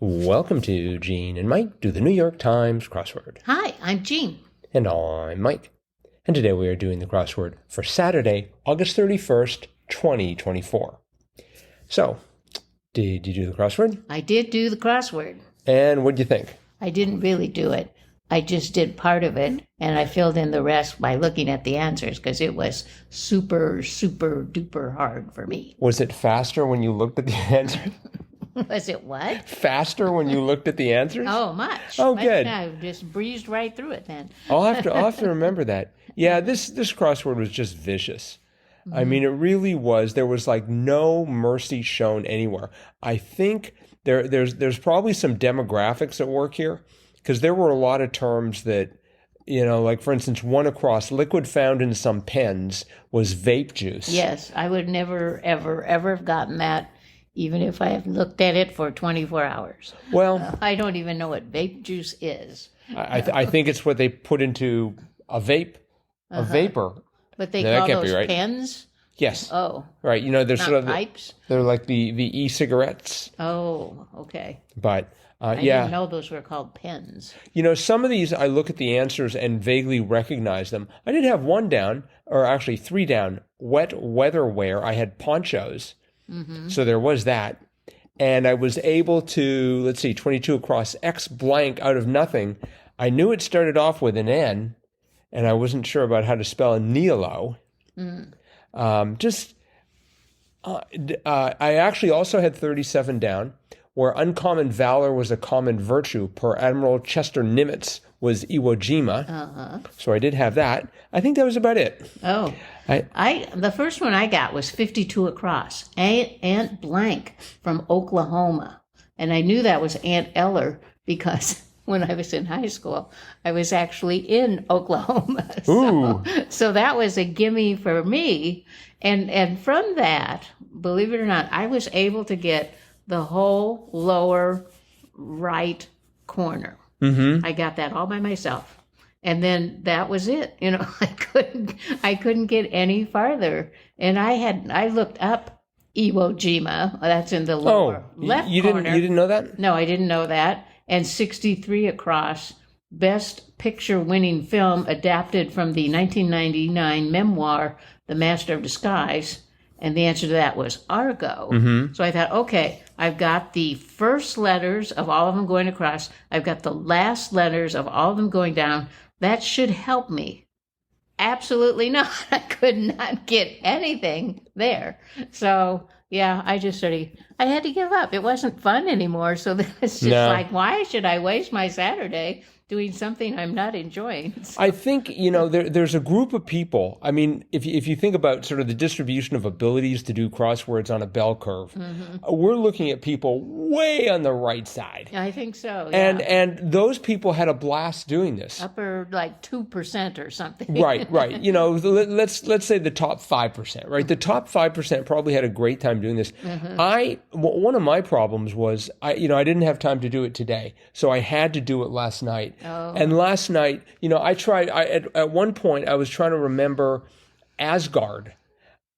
Welcome to Gene and Mike do the New York Times crossword. Hi, I'm Jean. And I'm Mike. And today we are doing the crossword for Saturday, August 31st, 2024. So, did you do the crossword? I did do the crossword. And what'd you think? I didn't really do it. I just did part of it, and I filled in the rest by looking at the answers because it was super duper hard for me. Was it faster when you looked at the answers? Was it what? Faster when you looked at the answers? Oh, much. Oh, good. I just breezed right through it then. I'll have to remember that. Yeah, this crossword was just vicious. Mm-hmm. I mean, it really was. There was like no mercy shown anywhere. I think there's probably some demographics at work here, because there were a lot of terms that, like for instance, one across, liquid found in some pens was vape juice. Yes, I would never, ever have gotten that, even if I have looked at it for 24 hours. Well, I don't even know what vape juice is. I think it's what they put into a vape, a vapor. But they call those right. Pens? Yes. Oh. Right. They're not sort of pipes? They're like the e-cigarettes. Oh, okay. But I didn't know those were called pens. Some of these I look at the answers and vaguely recognize them. I did have one down, or actually three down. Wet weather wear. I had ponchos. Mm-hmm. So there was that. And I was able to, 22 across, X blank out of nothing. I knew it started off with an N, and I wasn't sure about how to spell Nielo. Mm. I actually also had 37 down, where uncommon valor was a common virtue, per Admiral Chester Nimitz was Iwo Jima. Uh-huh. So I did have that. I think that was about it. Oh. The first one I got was 52 across. Aunt Blank from Oklahoma. And I knew that was Aunt Eller because when I was in high school, I was actually in Oklahoma. So that was a gimme for me. And from that, believe it or not, I was able to get the whole lower right corner. Mm-hmm. I got that all by myself. And then that was it. I couldn't get any farther. And I looked up Iwo Jima. That's in the lower left corner. You didn't know that? No, I didn't know that. And 63 across, best picture winning film adapted from the 1999 memoir, The Master of Disguise. And the answer to that was Argo. Mm-hmm. So I thought, okay, I've got the first letters of all of them going across. I've got the last letters of all of them going down. That should help me. Absolutely not. I could not get anything there. So, yeah, I had to give up. It wasn't fun anymore. So it's just like, why should I waste my Saturday doing something I'm not enjoying? So. I think, there's a group of people. I mean, if you think about sort of the distribution of abilities to do crosswords on a bell curve, mm-hmm. We're looking at people way on the right side. I think so, yeah. And those people had a blast doing this. Upper like 2% or something. Right. Let's say the top 5%, right? The top 5% probably had a great time doing this. Mm-hmm. One of my problems was, I didn't have time to do it today, so I had to do it last night. Oh. And last night, I tried, at one point, I was trying to remember Asgard,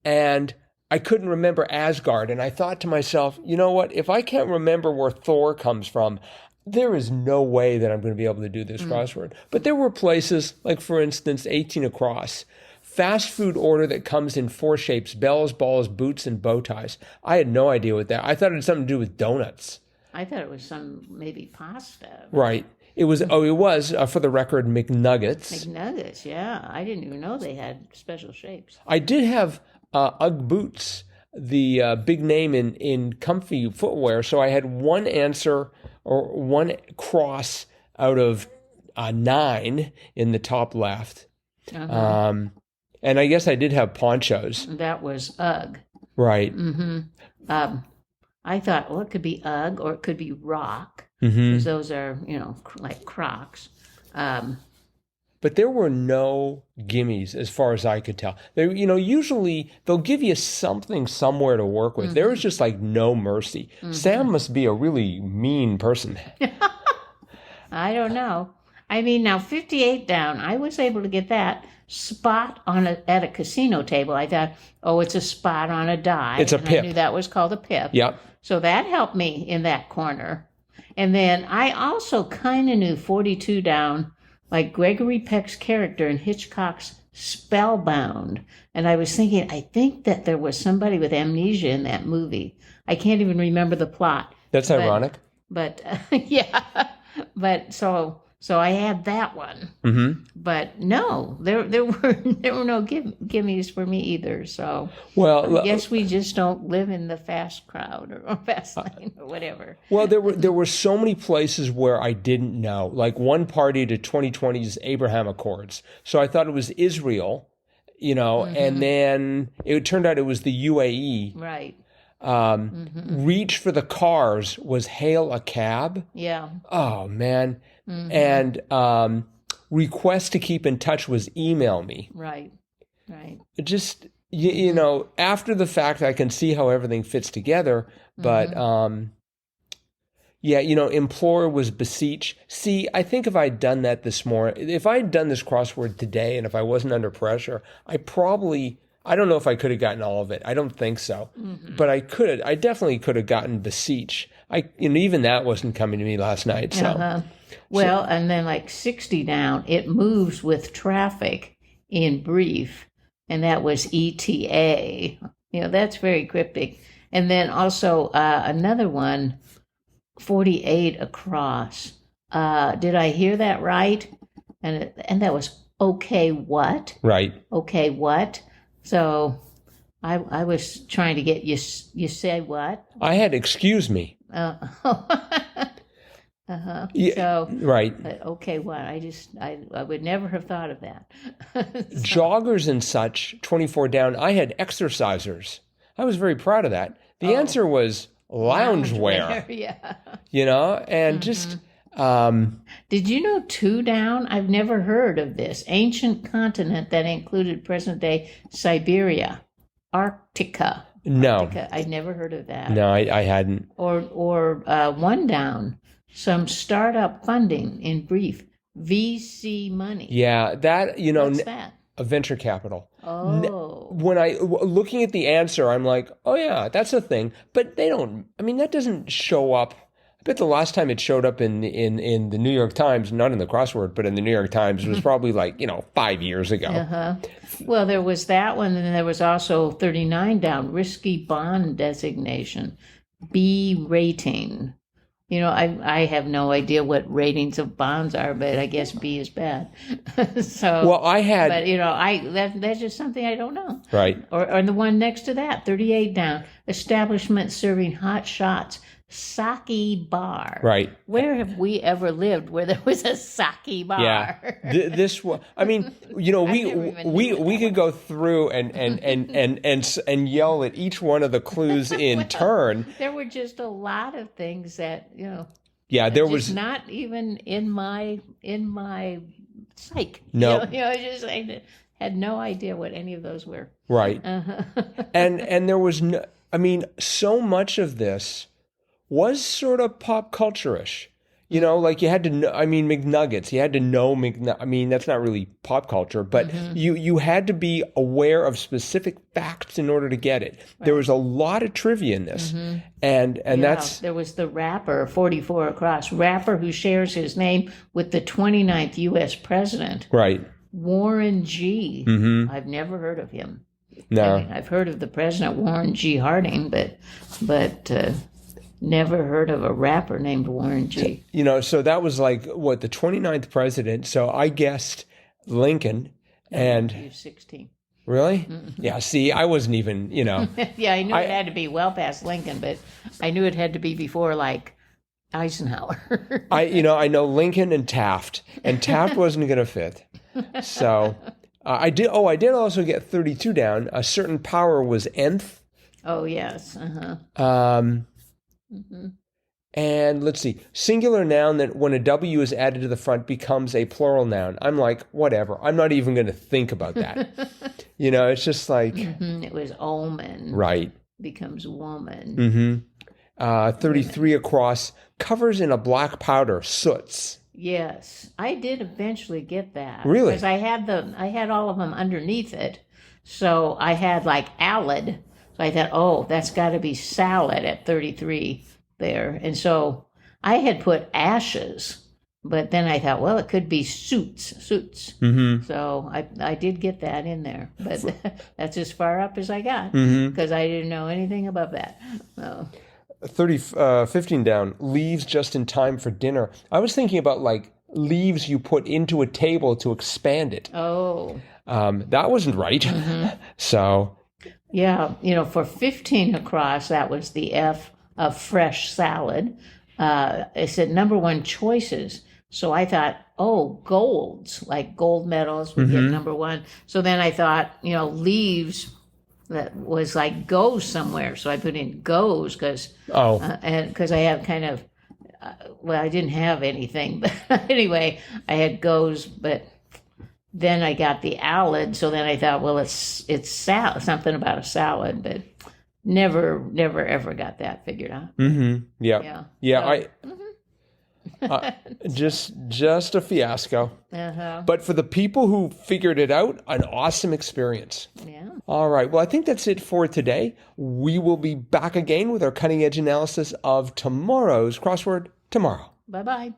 and I couldn't remember Asgard. And I thought to myself, you know what? If I can't remember where Thor comes from, there is no way that I'm going to be able to do this crossword. But there were places, like, for instance, 18 across. Fast food order that comes in 4 shapes: bells, balls, boots, and bow ties. I had no idea what that. I thought it had something to do with donuts. I thought it was maybe pasta. Right. It was, for the record, McNuggets. McNuggets, yeah. I didn't even know they had special shapes. I did have Ugg boots, the big name in comfy footwear. So I had one answer, or one cross out of 9 in the top left. Uh-huh. And I guess I did have ponchos. That was Ugg. Right. Mm-hmm. I thought, it could be Ugg or it could be Rock. Because those are, like Crocs. But there were no gimmies as far as I could tell. They, usually they'll give you something somewhere to work with. Mm-hmm. There was just like no mercy. Mm-hmm. Sam must be a really mean person. I don't know. I mean, now 58 down, I was able to get that spot at a casino table. I thought, it's a spot on a die. It's a pip. I knew that was called a pip. Yep. So that helped me in that corner. And then I also kind of knew 42 down, like Gregory Peck's character in Hitchcock's Spellbound. And I was thinking, I think that there was somebody with amnesia in that movie. I can't even remember the plot. That's ironic. But yeah, but so I had that one. Mm-hmm. But no, there were no gimmies for me either. So well, I guess we just don't live in the fast crowd or fast lane or whatever. Well, there were so many places where I didn't know. Like one party to 2020's Abraham Accords. So I thought it was Israel, and then it turned out it was the UAE. Right. Reach for the cars was hail a cab. Yeah. Oh man. And request to keep in touch was email me. Right. It just after the fact I can see how everything fits together, but implore was beseech. See, I think if I'd done that this morning, if I'd done this crossword today and if I wasn't under pressure, I don't know if I could have gotten all of it. I don't think so. But I definitely could have gotten beseech. Even that wasn't coming to me last night. So. Well, and then like 60 down, it moves with traffic in brief. And that was ETA. That's very cryptic. And then also another one, 48 across. Did I hear that right? And that was okay what? Right. Okay what? So I was trying to get you say what? I had excuse me. Yeah, so right. But okay, what? I would never have thought of that. Joggers and such, 24 down. I had exercisers. I was very proud of that. The answer was loungewear. Yeah. And just. Did you know 2 down? I've never heard of this ancient continent that included present-day Siberia, Arctica. No, I'd never heard of that. No, I hadn't. Or 1 down. Some startup funding, in brief, VC money. Yeah, that What's that? A venture capital. Oh. When looking at the answer, I'm like, oh yeah, that's a thing. But they don't. I mean, that doesn't show up. I bet the last time it showed up in the New York Times, not in the crossword, but in the New York Times, was probably 5 years ago. Well, there was that one, and then there was also 39 down, risky bond designation, B rating. I have no idea what ratings of bonds are, but I guess B is bad. So, well, I had, but that's just something I don't know. Right. Or the one next to that, 38 down, establishment serving hot shots, sake bar. Right. Where have we ever lived where there was a sake bar? Yeah. This one. I mean, we could go through and yell at each one of the clues in turn. There were just a lot of things that Yeah, there was not even in my psyche. No. I had no idea what any of those were. Right. And there was no. I mean, so much of this was sort of pop culture-ish. Like you had to know, McNuggets, you had to know that's not really pop culture, but you had to be aware of specific facts in order to get it. Right. There was a lot of trivia in this. And that's... There was the rapper, 44 across, rapper who shares his name with the 29th U.S. president. Right. Warren G. I've never heard of him. No. I've heard of the president, Warren G. Harding, but never heard of a rapper named Warren G. So that was the 29th president. So I guessed Lincoln and... He was 16. Really? Yeah, see, I wasn't even, Yeah, I knew it had to be well past Lincoln, but I knew it had to be before, Eisenhower. I know Lincoln and Taft wasn't going to fit. So I did also get 32 down. A certain power was nth. Oh, yes. And let's see, singular noun that when a W is added to the front becomes a plural noun. I'm like, whatever. I'm not even going to think about that. It's just like... It was omen. Right. Becomes woman. 33 across, covers in a black powder, soots. Yes. I did eventually get that. Really? Because I had all of them underneath it. So I had alid. So I thought, that's got to be salad at 33 there. And so I had put ashes, but then I thought, well, it could be suits. Mm-hmm. So I did get that in there, but that's as far up as I got Mm-hmm. because I didn't know anything above that. So. 15 down, leaves just in time for dinner. I was thinking about like leaves you put into a table to expand it. Oh. That wasn't right. Mm-hmm. So. Yeah, for 15 across, that was the F of fresh salad. It said number one choices. So I thought, golds, like gold medals would get number one. So then I thought, leaves, that was like goes somewhere. So I put in goes because I have kind of, I didn't have anything. But anyway, I had goes, but then I got the salad. So then I thought, well, it's salad, something about a salad, but never ever got that figured out. Mm-hmm. Yeah. Just a fiasco. Uh-huh. But for the people who figured it out, an awesome experience. Yeah. All right. Well, I think that's it for today. We will be back again with our cutting edge analysis of tomorrow's crossword tomorrow. Bye-bye.